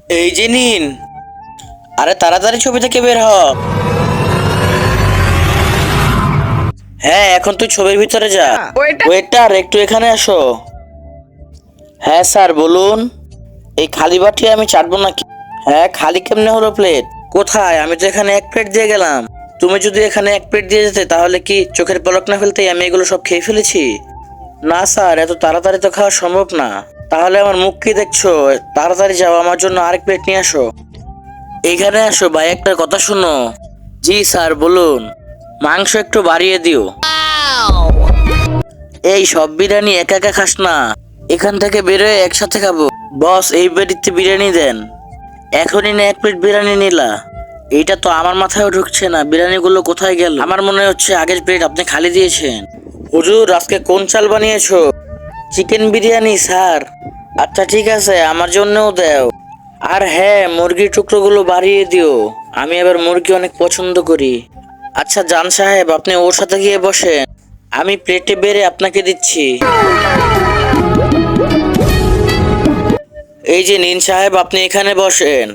এই যে নিন। আরে তাড়াতাড়ি ছবি থেকে বের হ। হ্যাঁ, এখন তুই ছবির ভিতরে যা। ওয়েটার, একটু এখানে আসো। হ্যাঁ স্যার, বলুন। এই খালি বাটি আমি চাটবো নাকি? হ্যাঁ, খালি কেমনে হলো প্লেট? কোথায়? আমি তো এখানে এক প্লেট দিয়ে গেলাম। তুমি যদি এখানে এক প্লেট দিয়ে যেতে তাহলে কি চোখের পলক না ফেলতেই আমি এগুলো সব খেয়ে ফেলেছি? না স্যার, এত তাড়াতাড়ি তো খাওয়া সম্ভব না। তাহলে আমার মুখ কি দেখছো? তাড়াতাড়ি যাও, আমার জন্য আরেক প্লেট নিয়ে আসো। এইখানে আসো ভাই, একটা কথা শোনো। জি স্যার, বলুন। মাংস একটু বাড়িয়ে দিও। এই সব বিরিয়ানি একা একা খাস না, এখান থেকে বেরোয় একসাথে খাবো। বস, এই বাড়িতে বিরিয়ানি দেন। এখনই না এক প্লেট বিরিয়ানি নিলা? এইটা তো আমার মাথায়ও ঢুকছে না, বিরিয়ানিগুলো কোথায় গেল? আমার মনে হচ্ছে আগের প্লেট আপনি খালি দিয়েছেন। হুজুর, আজকে কোন চাল বানিয়েছো? Chicken biryani sir. আচ্ছা ঠিক আছে, আমার জন্যও দাও। আর হ্যাঁ, মুরগির টুকরোগুলো বাড়িয়ে দিও। আমি আবার মুরগি অনেক পছন্দ করি। আচ্ছা জান সাহেব, আপনি ওর সাথে গিয়ে বসেন, আমি প্লেটে বেড়ে আপনাকে দিচ্ছি। এই যে নিন সাহেব, আপনি এখানে বসেন।